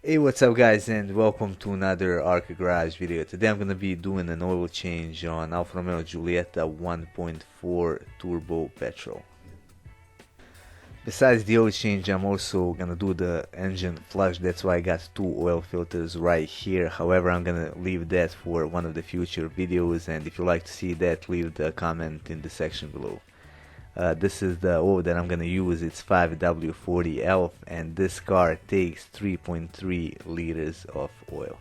Hey, what's up guys, and welcome to another Arca Garage video. Today I'm gonna be doing an oil change on Alfa Romeo Giulietta 1.4 turbo petrol. Besides the oil change, I'm also gonna do the engine flush. That's why I got two oil filters right here. However, I'm gonna leave that for one of the future videos, and if you like to see that, leave the comment in the section below. This is the oil that I'm gonna use. It's 5W40 ELF, and this car takes 3.3 liters of oil.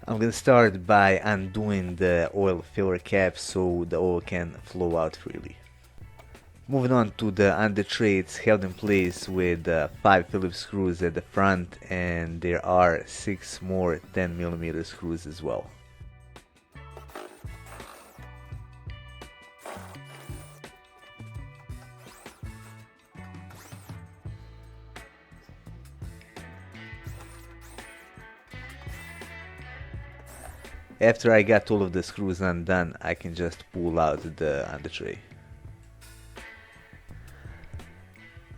I'm gonna start by undoing the oil filler cap so the oil can flow out freely. Moving on to the under tray, it's held in place with 5 Phillips screws at the front, and there are 6 more 10mm screws as well. After I got all of the screws undone, I can just pull out the under tray.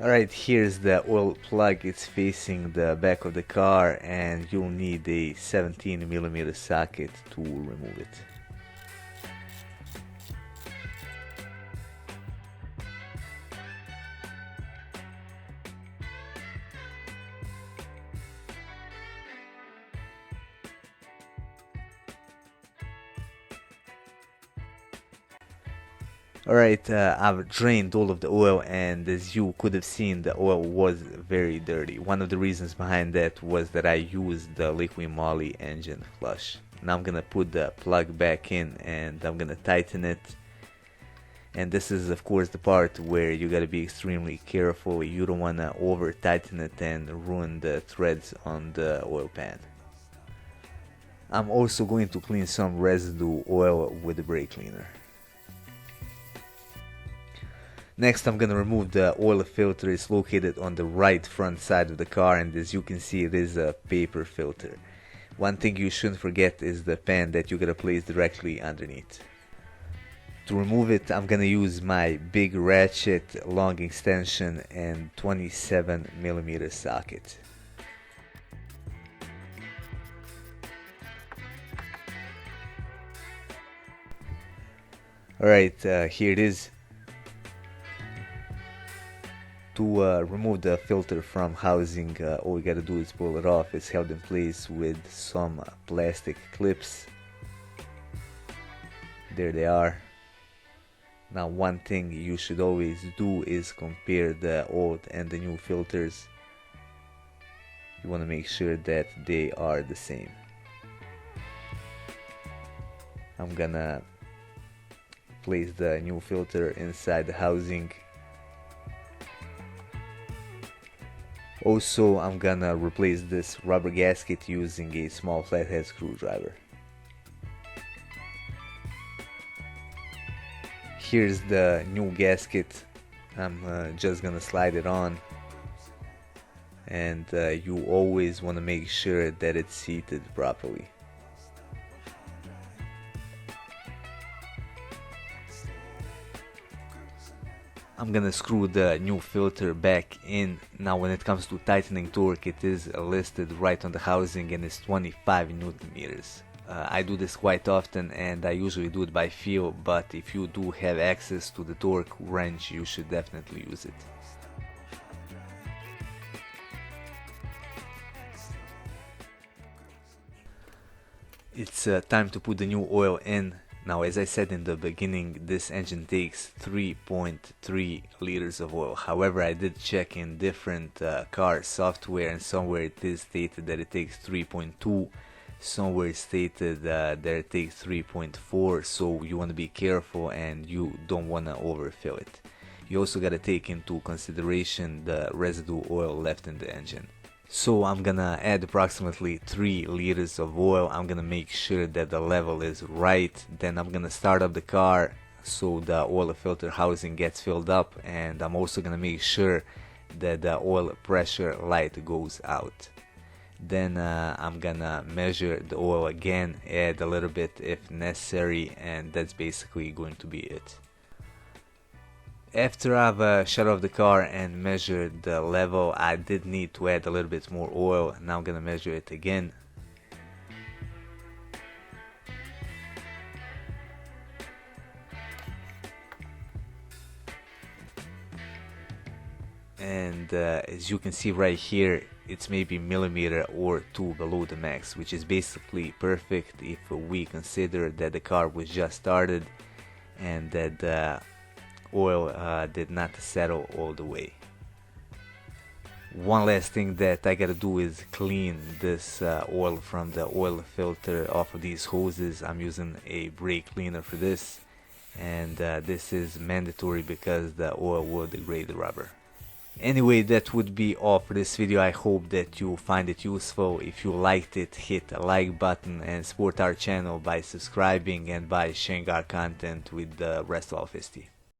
Alright, here's the oil plug. It's facing the back of the car, and you'll need a 17mm socket to remove it. Alright, I've drained all of the oil, and as you could have seen, the oil was very dirty. One of the reasons behind that was that I used the liquid moly engine flush. Now I'm gonna put the plug back in and I'm gonna tighten it. And this is of course the part where you gotta be extremely careful. You don't wanna over tighten it and ruin the threads on the oil pan. I'm also going to clean some residue oil with the brake cleaner. Next, I'm gonna remove the oil filter. It's located on the right front side of the car, and as you can see, it is a paper filter. One thing you shouldn't forget is the pan that you gotta place directly underneath. To remove it, I'm gonna use my big ratchet, long extension, and 27mm socket. Alright, here it is. To remove the filter from housing, all we gotta do is pull it off. It's held in place with some plastic clips. There they are. Now, one thing you should always do is compare the old and the new filters. You want to make sure that they are the same. I'm gonna place the new filter inside the housing. Also, I'm gonna replace this rubber gasket using a small flathead screwdriver. Here's the new gasket. I'm just gonna slide it on, and you always want to make sure that it's seated properly. I'm gonna screw the new filter back in. Now, when it comes to tightening torque, it is listed right on the housing, and it's 25 Newton meters. I do this quite often, and I usually do it by feel, but if you do have access to the torque wrench, you should definitely use it. It's time to put the new oil in. Now, as I said in the beginning, this engine takes 3.3 liters of oil. However, I did check in different car software, and somewhere it is stated that it takes 3.2. Somewhere it's stated that it takes 3.4. So you want to be careful, and you don't want to overfill it. You also got to take into consideration the residue oil left in the engine. So I'm gonna add approximately 3 liters of oil. I'm gonna make sure that the level is right. Then I'm gonna start up the car so the oil filter housing gets filled up, and I'm also gonna make sure that the oil pressure light goes out. Then I'm gonna measure the oil again, add a little bit if necessary, and that's basically going to be it. After I've shut off the car and measured the level, I did need to add a little bit more oil. Now I'm gonna measure it again. And as you can see right here, it's maybe millimeter or two below the max, which is basically perfect if we consider that the car was just started and that the oil did not settle all the way. One last thing that I gotta do is clean this oil from the oil filter off of these hoses. I'm using a brake cleaner for this, and this is mandatory because the oil will degrade the rubber. Anyway, that would be all for this video. I hope that you find it useful. If you liked it, hit the like button and support our channel by subscribing and by sharing our content with the rest of Alfa.